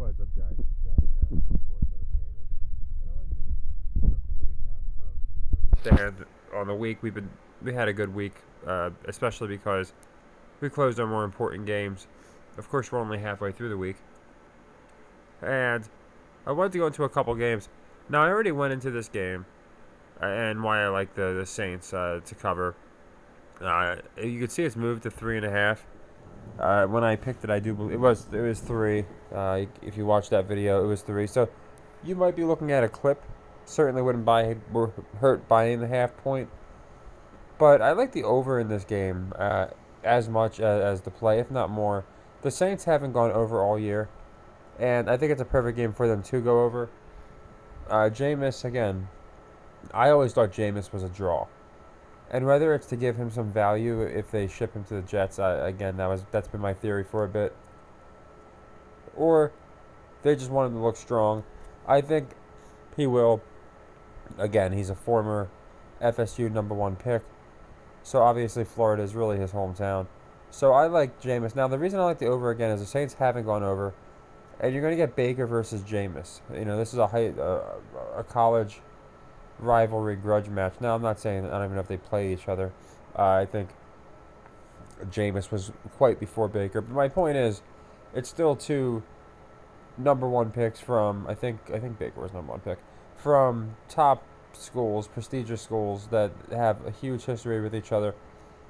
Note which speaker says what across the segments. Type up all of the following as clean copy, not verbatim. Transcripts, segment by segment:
Speaker 1: What's up, guys? It's John with National Sports Entertainment, and I want to do a quick recap of just where we stand on the week. We had a good week, especially because we closed our more important games. Of course, we're only halfway through the week, and I wanted to go into a couple games. Now, I already went into this game and why I like the Saints to cover. You can see it's moved to 3.5. When I picked it, I do believe it was 3. If you watch that video, it was 3. So you might be looking at a clip. Certainly wouldn't hurt buying the half point. But I like the over in this game as much as the play, if not more. The Saints haven't gone over all year, and I think it's a perfect game for them to go over. Jameis, again, I always thought Jameis was a draw. And whether it's to give him some value if they ship him to the Jets, again, that's been my theory for a bit, or they just want him to look strong. I think he will. Again, he's a former FSU #1 pick, so obviously Florida is really his hometown. So I like Jameis. Now, the reason I like the over again is the Saints haven't gone over, and you're going to get Baker versus Jameis. This is a college rivalry grudge match. Now, I'm not saying, I don't even know if they play each other. I think Jameis was quite before Baker. But my point is, it's still two #1 picks from, I think Baker was #1 pick, from top schools, prestigious schools that have a huge history with each other.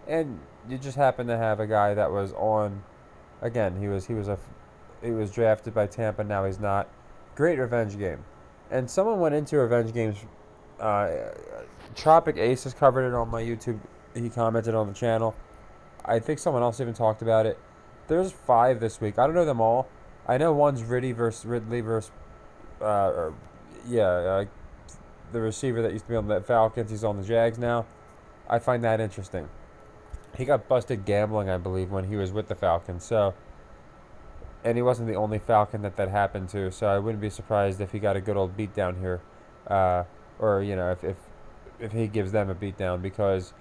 Speaker 1: And you just happen to have a guy that was on, again, he was drafted by Tampa, now he's not. Great revenge game. And someone went into revenge games. Tropic Ace has covered it on my YouTube. He commented on the channel. I think someone else even talked about it. There's 5 this week. I don't know them all. I know one's Ridley versus the receiver that used to be on the Falcons. He's on the Jags now. I find that interesting. He got busted gambling, I believe, when he was with the Falcons. And he wasn't the only Falcon that happened to. So I wouldn't be surprised if he got a good old beatdown here. Or if he gives them a beatdown, because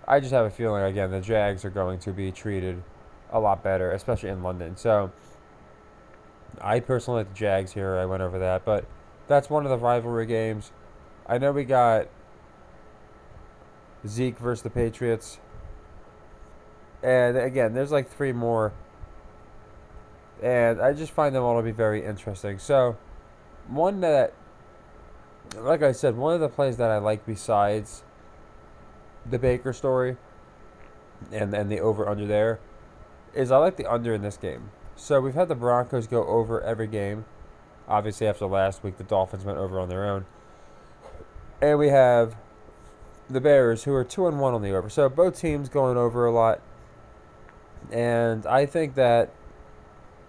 Speaker 1: I just have a feeling, again, the Jags are going to be treated a lot better, especially in London. So I personally like the Jags here. I went over that, but that's one of the rivalry games. I know we got Zeke versus the Patriots, and again, there's like 3 more, and I just find them all to be very interesting. So one that, like I said, one of the plays that I like besides the Baker story and the over-under there is I like the under in this game. So we've had the Broncos go over every game. Obviously, after last week, the Dolphins went over on their own. And we have the Bears, who are 2-1 on the over. So both teams going over a lot. And I think that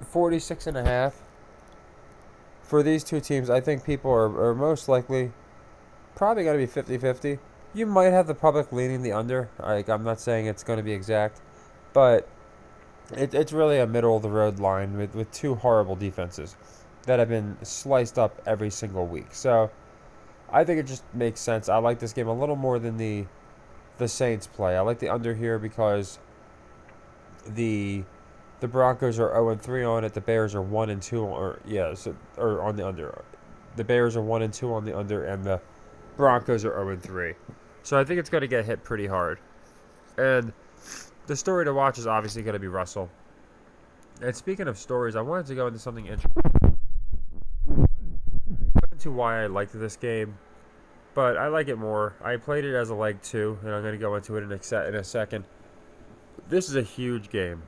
Speaker 1: 46.5 for these two teams, I think people are most likely probably going to be 50-50. You might have the public leaning the under. I'm not saying it's going to be exact, but it's really a middle-of-the-road line with 2 horrible defenses that have been sliced up every single week. So I think it just makes sense. I like this game a little more than the Saints play. I like the under here because the Broncos are 0-3 on it. The Bears are 1-2, or on the under. The Bears are 1-2 on the under, and the Broncos are 0-3. So I think it's going to get hit pretty hard. And the story to watch is obviously going to be Russell. And speaking of stories, I wanted to go into something interesting. I went into why I liked this game, but I like it more. I played it as a leg 2, and I'm going to go into it in a second. This is a huge game.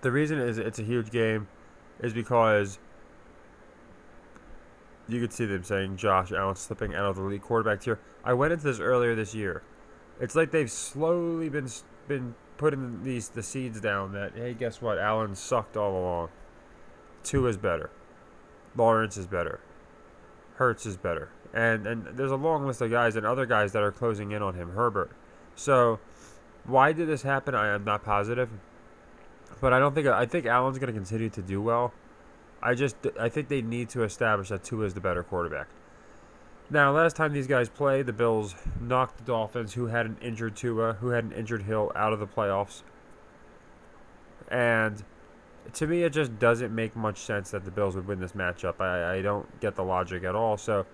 Speaker 1: The reason it's a huge game is because you could see them saying Josh Allen slipping out of the league quarterback tier. I went into this earlier this year. It's like they've slowly been putting the seeds down that, hey, guess what? Allen sucked all along. Tua is better. Lawrence is better. Hurts is better. And there's a long list of guys and other guys that are closing in on him. Herbert. So why did this happen? I am not positive. But I think Allen's going to continue to do well. I think they need to establish that Tua is the better quarterback. Now, last time these guys played, the Bills knocked the Dolphins, who had an injured Tua, who had an injured Hill, out of the playoffs. And To me, it just doesn't make much sense that the Bills would win this matchup. I don't get the logic at all. So,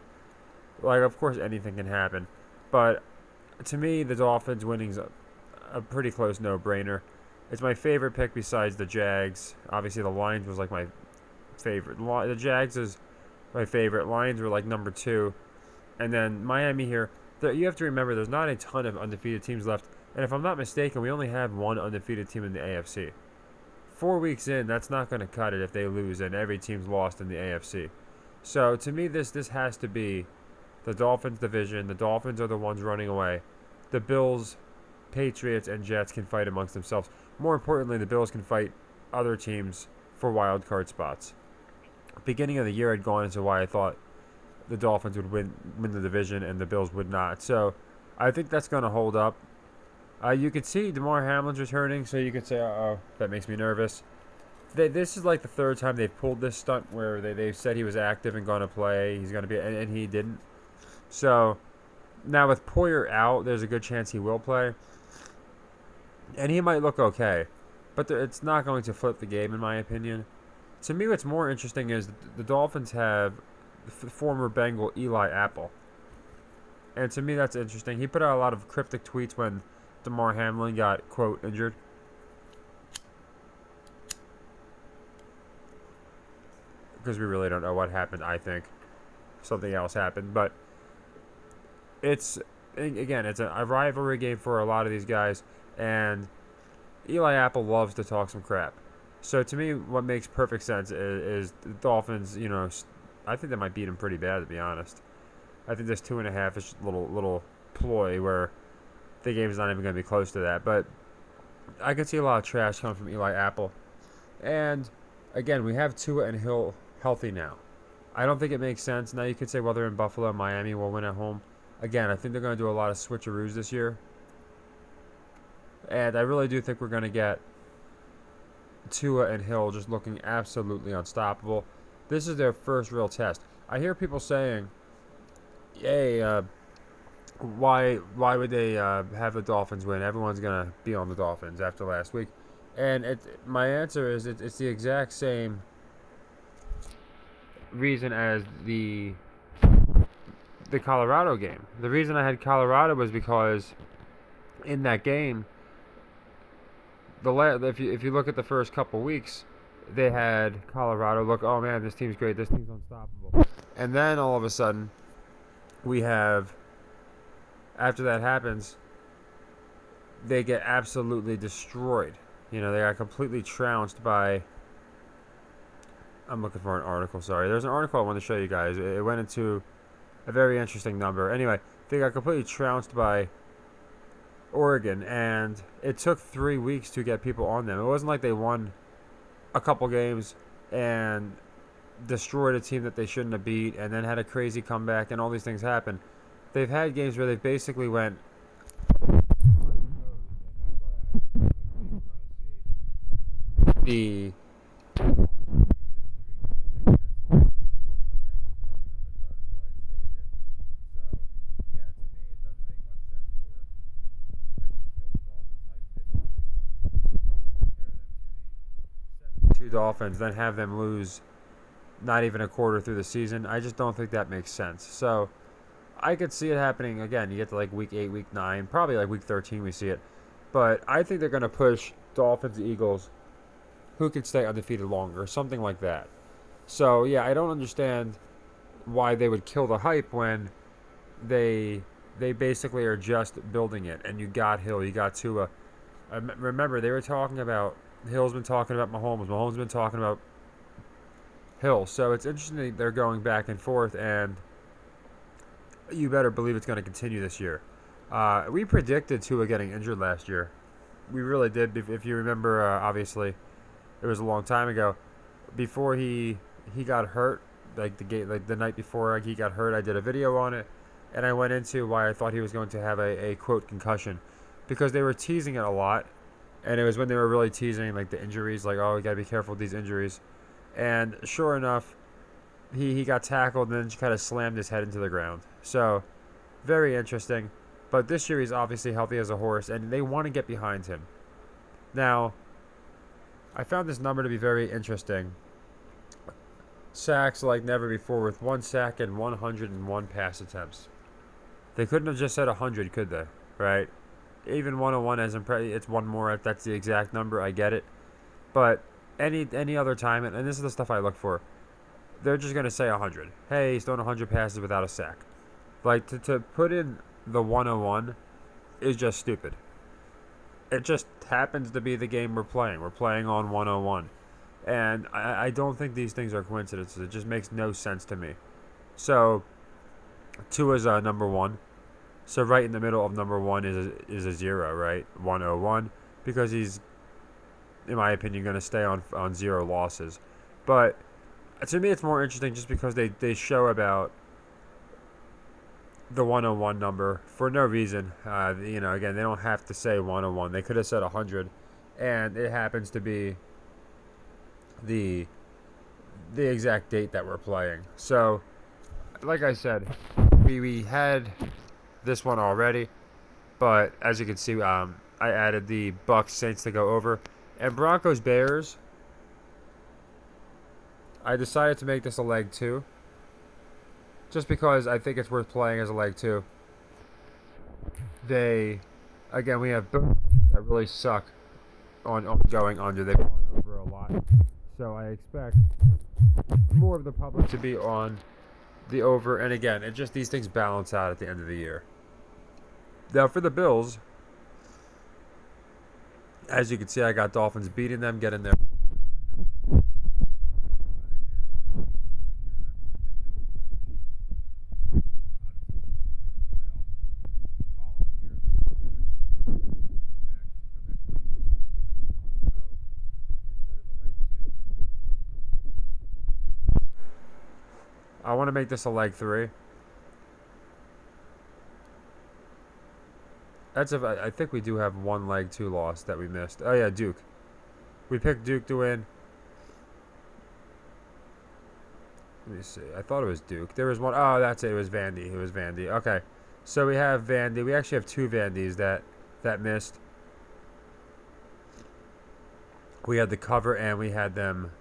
Speaker 1: like, of course, anything can happen. But to me, the Dolphins winning's a pretty close no-brainer. It's my favorite pick besides the Jags. Obviously, the Lions was like my favorite. The Jags is my favorite. Lions were like number 2. And then Miami here. You have to remember, there's not a ton of undefeated teams left. And if I'm not mistaken, we only have one undefeated team in the AFC. 4 weeks in, that's not going to cut it if they lose, and every team's lost in the AFC. So to me, this has to be the Dolphins division. The Dolphins are the ones running away. The Bills, Patriots, and Jets can fight amongst themselves. More importantly, the Bills can fight other teams for wild card spots. Beginning of the year, I'd gone into why I thought the Dolphins would win the division and the Bills would not. So I think that's going to hold up. You could see DeMar Hamlin's returning, so you could say, uh-oh, that makes me nervous. This is like the third time they've pulled this stunt where they said he was active and going to play. He's going to be, and he didn't. So now with Poyer out, there's a good chance he will play. And he might look okay. But it's not going to flip the game, in my opinion. To me, what's more interesting is the Dolphins have former Bengal Eli Apple. And to me, that's interesting. He put out a lot of cryptic tweets when DeMar Hamlin got, quote, injured. Because we really don't know what happened, I think. Something else happened. But it's a rivalry game for a lot of these guys. And Eli Apple loves to talk some crap. So to me, what makes perfect sense is the Dolphins, I think they might beat him pretty bad, to be honest. I think this 2.5 is a little ploy where the game's not even going to be close to that. But I can see a lot of trash coming from Eli Apple. And, again, we have Tua and Hill healthy now. I don't think it makes sense. Now you could say whether in Buffalo or Miami will win at home. Again, I think they're going to do a lot of switcheroos this year. And I really do think we're going to get Tua and Hill just looking absolutely unstoppable. This is their first real test. I hear people saying, hey, why would they have the Dolphins win? Everyone's going to be on the Dolphins after last week. And my answer is it's the exact same reason as the Colorado game. The reason I had Colorado was because in that game, if you look at the first couple weeks, they had Colorado look, oh man, this team's great, this team's unstoppable. And then all of a sudden, we have, after that happens, they get absolutely destroyed. They got completely trounced by, I'm looking for an article, sorry. There's an article I want to show you guys. It went into a very interesting number. Anyway, they got completely trounced by Oregon, and it took 3 weeks to get people on them. It wasn't like they won a couple games and destroyed a team that they shouldn't have beat and then had a crazy comeback and all these things happen. They've had games where they basically went the Dolphins, then have them lose not even a quarter through the season. I just don't think that makes sense. So I could see it happening again. You get to like week 8, week 9, probably like week 13 we see it. But I think they're going to push Dolphins, Eagles, who can stay undefeated longer, something like that. So yeah, I don't understand why they would kill the hype when they basically are just building it. And you got Hill, you got Tua. Remember, they were talking about, Hill's been talking about Mahomes. Mahomes been talking about Hill. So it's interesting that they're going back and forth, and you better believe it's going to continue this year. We predicted Tua getting injured last year. We really did. If you remember, obviously, it was a long time ago. Before he got hurt, like the night before he got hurt, I did a video on it, and I went into why I thought he was going to have a quote concussion, because they were teasing it a lot. And it was when they were really teasing like the injuries, like, oh, you got to be careful with these injuries. And sure enough, he got tackled and then just kind of slammed his head into the ground. So, very interesting. But this year he's obviously healthy as a horse, and they want to get behind him. Now, I found this number to be very interesting. Sacks like never before with 1 sack and 101 pass attempts. They couldn't have just said 100, could they? Right? Even 101 as it's one more. If that's the exact number, I get it. But any other time, and this is the stuff I look for, they're just gonna say 100. Hey, he's thrown 100 passes without a sack. Like to put in the 101 is just stupid. It just happens to be the game we're playing. We're playing on 101. And I don't think these things are coincidences. It just makes no sense to me. So, 2 is number 1. So right in the middle of number 1 is a 0, right? 101. Because he's, in my opinion, going to stay on 0 losses. But to me it's more interesting just because they show about the 101 number for no reason. Again, they don't have to say 101. They could have said 100. And it happens to be the exact date that we're playing. So, like I said, we had this one already, but as you can see, I added the Bucks Saints to go over, and Broncos Bears. I decided to make this a leg 2, just because I think it's worth playing as a leg 2. We have both that really suck on going under. They've gone over a lot. So I expect more of the public to be on the over. And again, these things balance out at the end of the year. Now for the Bills, as you can see, I got Dolphins beating them, getting there. I want to make this a leg 3. I think we do have one leg 2 loss that we missed. Oh yeah, Duke. We picked Duke to win. Let me see. I thought it was Duke. There was one. Oh, that's it. It was Vandy. Okay. So we have Vandy. We actually have 2 Vandys that missed. We had the cover and we had them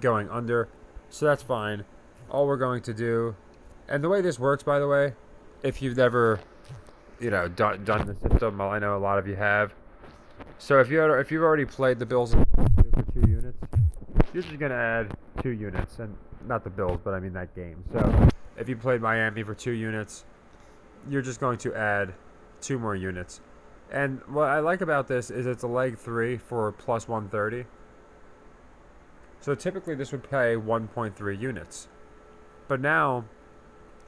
Speaker 1: going under. So that's fine. All we're going to do, and the way this works, by the way, if you've never, done the system, well, I know a lot of you have. So if you've already played the Bills for 2 units, you're just gonna add 2 units, and not the Bills, but I mean that game. So if you played Miami for 2 units, you're just going to add 2 more units. And what I like about this is it's a leg 3 for plus 130. So typically this would pay 1.3 units. But now,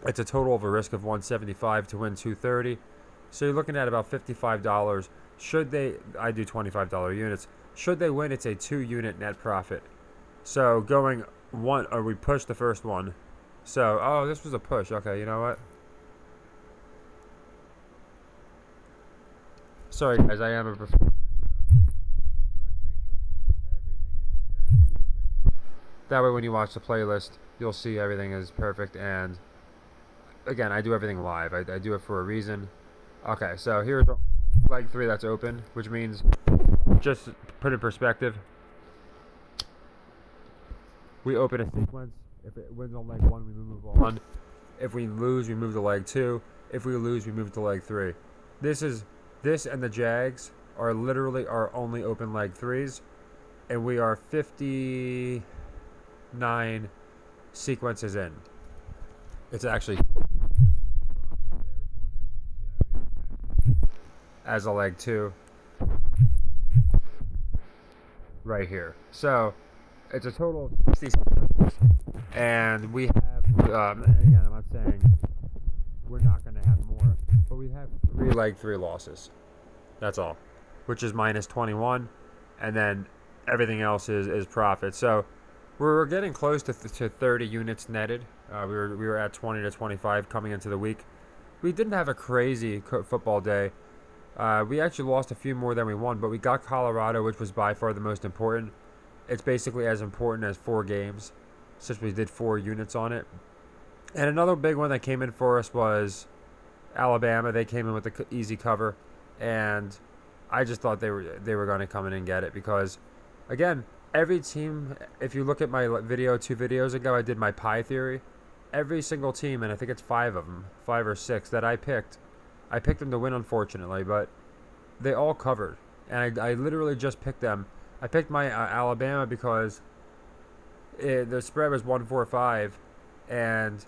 Speaker 1: it's a total of a risk of 175 to win 230. So you're looking at about $55. I do $25 units. Should they win, it's a 2-unit net profit. So going one, or we push the first one. So, this was a push. Okay, you know what? Sorry guys, I am a professional. That way when you watch the playlist, you'll see everything is perfect. And again, I do everything live. I do it for a reason. Okay, so here's leg 3 that's open, which means, just put in perspective, we open a sequence. If it wins on leg 1, we move on. If we lose, we move to leg 2. If we lose, we move to leg 3. This and the Jags are literally our only open leg 3s, and we are 59 sequences in. It's actually as a leg 2 right here. So it's a total of 60 sequences, and we have again, I'm not saying we're not going to have more, but we have 3 leg 3 losses. That's all, which is minus 21, and then everything else is profit. So we're getting close to 30 units netted. We were at 20 to 25 coming into the week. We didn't have a crazy football day. We actually lost a few more than we won, but we got Colorado, which was by far the most important. It's basically as important as 4 games, since we did 4 units on it. And another big one that came in for us was Alabama. They came in with the easy cover, and I just thought they were going to come in and get it, because Again, every team, if you look at my video 2 videos ago, I did my pie theory. Every single team, and I think it's 5 of them, 5 or 6 that I picked them to win, unfortunately, but they all covered. And I literally just picked them. I picked my Alabama because the spread was 145, and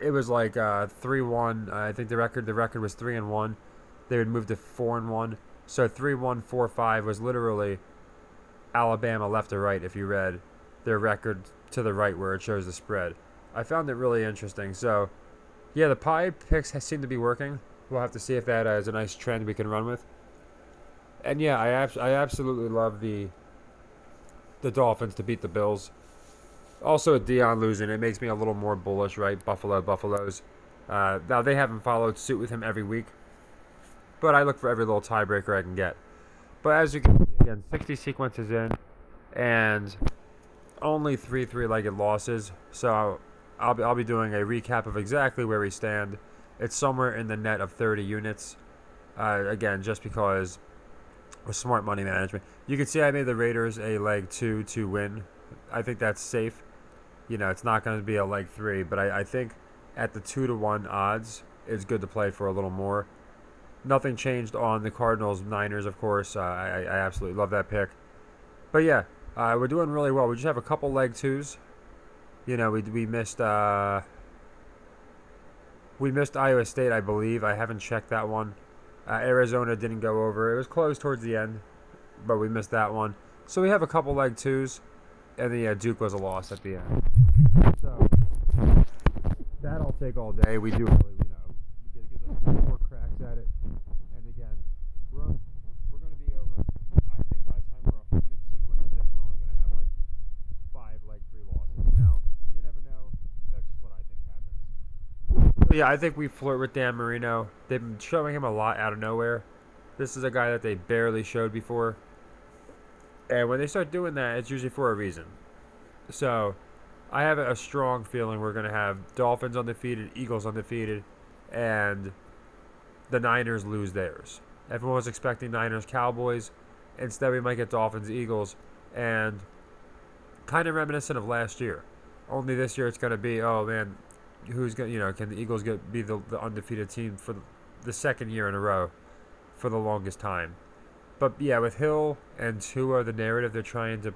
Speaker 1: it was like 3-1. I think the record was 3-1. They would move to 4-1. So 3-1, 4-5 was literally Alabama left to right. If you read their record to the right where it shows the spread, I found it really interesting. So yeah, the pie picks seem to be working. We'll have to see if that is a nice trend we can run with. And yeah, I absolutely love the Dolphins to beat the Bills. Also, with Dion losing, it makes me a little more bullish, right? Buffaloes. Now, they haven't followed suit with him every week, but I look for every little tiebreaker I can get. But as you can see, again, 60 sequences in, and only 3 three-legged losses. So I'll be doing a recap of exactly where we stand. It's somewhere in the net of 30 units. Again, just because with smart money management. You can see I made the Raiders a leg 2 to win. I think that's safe. It's not going to be a leg 3, but I think at the 2-1 odds, it's good to play for a little more. Nothing changed on the Cardinals, Niners, of course. I absolutely love that pick. But yeah, we're doing really well. We just have a couple leg 2s. We missed Iowa State, I believe. I haven't checked that one. Arizona didn't go over. It was close towards the end, but we missed that one. So we have a couple leg 2s, and the Duke was a loss at the end. So that I'll take all day. We do really, it gives us 2 more cracks at it. And again, we're going to be over. I think by the time we're 100 sequences in, we're only going to have like 5 leg 3 losses. Now, you never know. That's just what I think happens. So yeah, I think we flirt with Dan Marino. They've been showing him a lot out of nowhere. This is a guy that they barely showed before. And when they start doing that, it's usually for a reason. So I have a strong feeling we're going to have Dolphins undefeated, Eagles undefeated, and the Niners lose theirs. Everyone was expecting Niners Cowboys. Instead, we might get Dolphins Eagles, and kind of reminiscent of last year. Only this year it's going to be, oh man, who's going? Can the Eagles be the undefeated team for the second year in a row for the longest time? But yeah, with Hill and Tua, the narrative they're trying to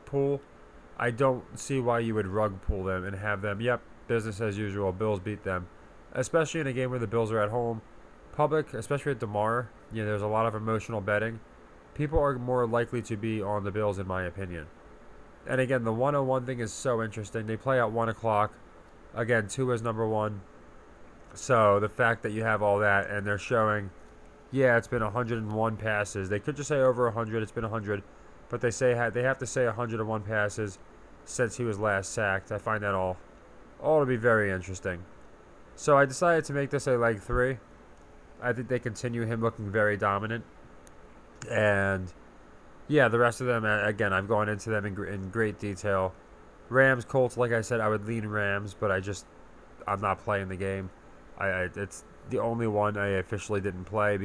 Speaker 1: pull, I don't see why you would rug pull them and have them, yep, business as usual, Bills beat them. Especially in a game where the Bills are at home. Public, especially at DeMar, there's a lot of emotional betting. People are more likely to be on the Bills, in my opinion. And again, the 101 thing is so interesting. They play at 1 o'clock. Again, Tua's number 1. So the fact that you have all that, and they're showing, yeah, it's been 101 passes. They could just say over 100. It's been 100. But they have to say 101 passes since he was last sacked. I find that all to be very interesting. So I decided to make this a leg 3. I think they continue him looking very dominant. And yeah, the rest of them, again, I've gone into them in great detail. Rams, Colts, like I said, I would lean Rams, but I'm not playing the game. It's the only one I officially didn't play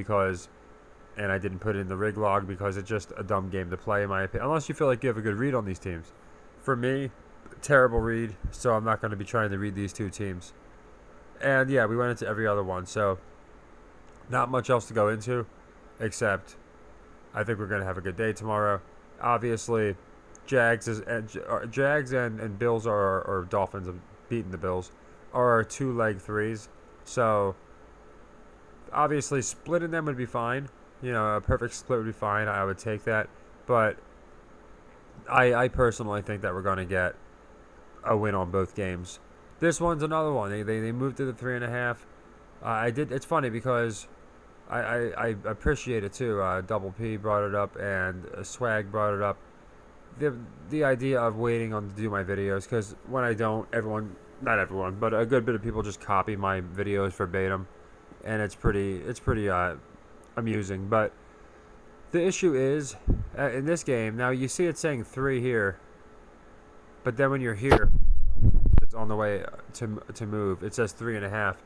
Speaker 1: and I didn't put it in the rig log because it's just a dumb game to play, in my opinion. Unless you feel like you have a good read on these teams. For me, terrible read, so I'm not going to be trying to read these 2 teams. And yeah, we went into every other one, so not much else to go into, except I think we're going to have a good day tomorrow. Obviously, Jags and Bills or Dolphins have beaten the Bills are our 2 leg 3s. So obviously splitting them would be fine. A perfect split would be fine. I would take that. But I personally think that we're going to get a win on both games. This one's another one. They moved to the 3.5. It's funny because I appreciate it too. Double P brought it up and Swag brought it up. The idea of waiting to do my videos, because when I don't, not everyone, but a good bit of people just copy my videos verbatim, and it's pretty amusing. But the issue is in this game, now you see it saying 3 here, but then when you're here, it's on the way to move. It says 3.5.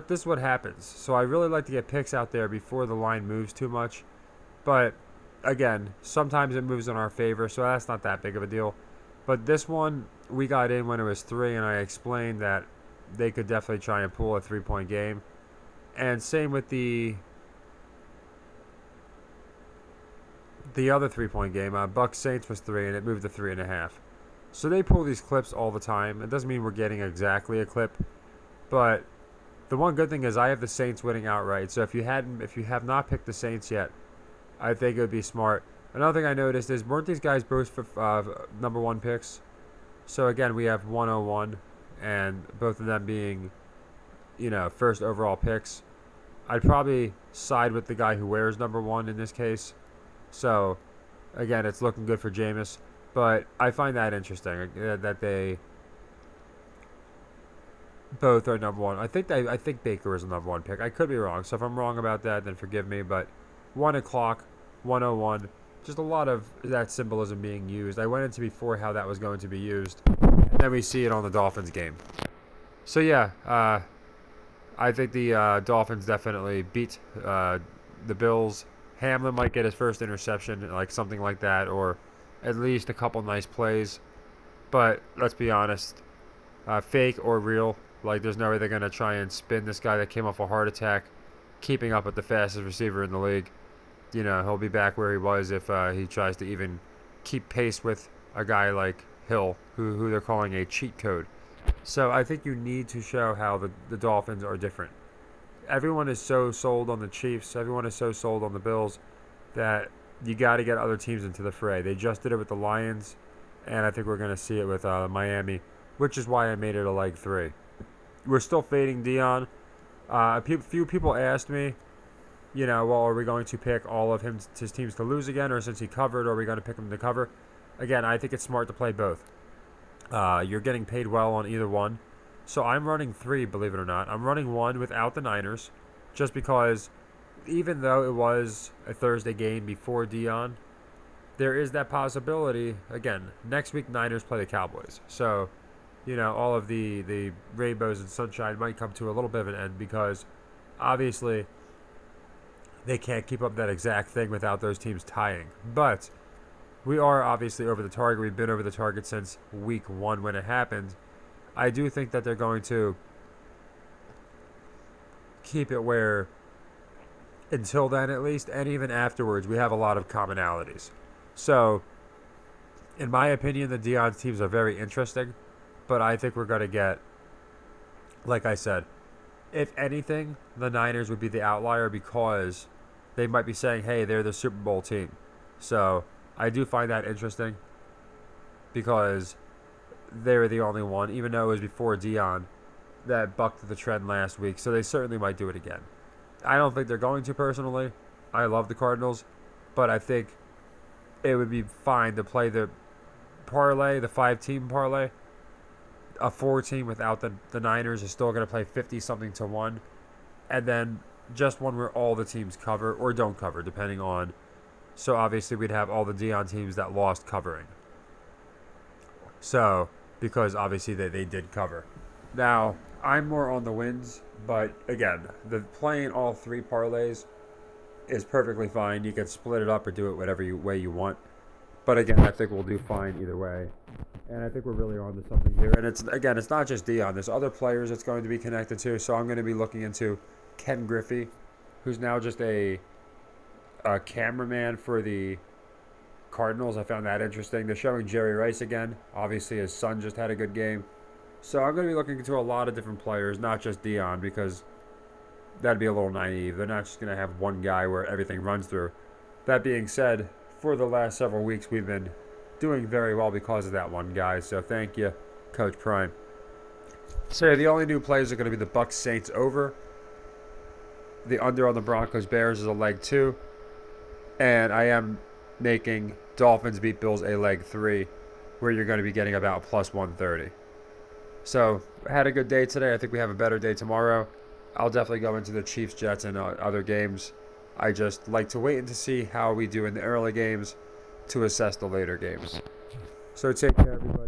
Speaker 1: This is what happens. So I really like to get picks out there before the line moves too much. But again, sometimes it moves in our favor, so that's not that big of a deal. But this one, we got in when it was 3, and I explained that they could definitely try and pull a 3-point game. And same with the other 3-point game. Bucks Saints was 3, and it moved to 3.5. So they pull these clips all the time. It doesn't mean we're getting exactly a clip, but the one good thing is I have the Saints winning outright. So if you have not picked the Saints yet, I think it would be smart. Another thing I noticed is, weren't these guys both for number 1 picks? So again, we have 101, and both of them being, first overall picks. I'd probably side with the guy who wears number 1 in this case. So again, it's looking good for Jameis. But I find that interesting that they both are number 1. I think Baker was a number 1 pick. I could be wrong. So if I'm wrong about that, then forgive me. But 1 o'clock, 101. Just a lot of that symbolism being used. I went into before how that was going to be used, and then we see it on the Dolphins game. So yeah, I think the Dolphins definitely beat the Bills. Hamlin might get his first interception, like something like that, or at least a couple nice plays. But let's be honest, fake or real, like there's no way they're going to try and spin this guy that came off a heart attack, keeping up with the fastest receiver in the league. He'll be back where he was if he tries to even keep pace with a guy like Hill, who they're calling a cheat code. So I think you need to show how the Dolphins are different. Everyone is so sold on the Chiefs. Everyone is so sold on the Bills that you got to get other teams into the fray. They just did it with the Lions, and I think we're going to see it with Miami, which is why I made it a leg 3. We're still fading Dion. A few people asked me, well, are we going to pick all of his teams to lose again, or since he covered, are we going to pick him to cover? Again, I think it's smart to play both. You're getting paid well on either one. So I'm running 3, believe it or not. I'm running 1 without the Niners, just because even though it was a Thursday game before Dion, there is that possibility. Again, next week Niners play the Cowboys. So, all of the rainbows and sunshine might come to a little bit of an end, because obviously they can't keep up that exact thing without those teams tying. But we are obviously over the target. We've been over the target since week 1 when it happened. I do think that they're going to keep it where, until then at least, and even afterwards, we have a lot of commonalities. So, in my opinion, the Dion teams are very interesting, but I think we're going to get, like I said, if anything, the Niners would be the outlier, because they might be saying, hey, they're the Super Bowl team. So, I do find that interesting, because they were the only one, even though it was before Dion, that bucked the trend last week. So they certainly might do it again. I don't think they're going to, personally. I love the Cardinals, but I think it would be fine to play the parlay, the 5-team parlay. A 4-team without the Niners is still going to play 50-something to 1. And then just one where all the teams cover or don't cover, depending on. So obviously we'd have all the Dion teams that lost covering. So, because obviously they did cover. Now, I'm more on the wins, but again, the playing all 3 parlays is perfectly fine. You can split it up or do it whatever way you want. But again, I think we'll do fine either way. And I think we're really on to something here. And it's not just Dion. There's other players it's going to be connected to. So I'm going to be looking into Ken Griffey, who's now just a cameraman for the Cardinals. I found that interesting. They're showing Jerry Rice again. Obviously, his son just had a good game. So I'm going to be looking into a lot of different players, not just Dion, because that'd be a little naive. They're not just going to have one guy where everything runs through. That being said, for the last several weeks, we've been doing very well because of that one guy. So thank you, Coach Prime. So the only new plays are going to be the Bucks Saints over. The under on the Broncos Bears is a leg 2. And I am making Dolphins beat Bills a leg 3, where you're going to be getting about plus 130. So, I had a good day today. I think we have a better day tomorrow. I'll definitely go into the Chiefs, Jets, and other games. I just like to wait and to see how we do in the early games to assess the later games. So, take care, everybody.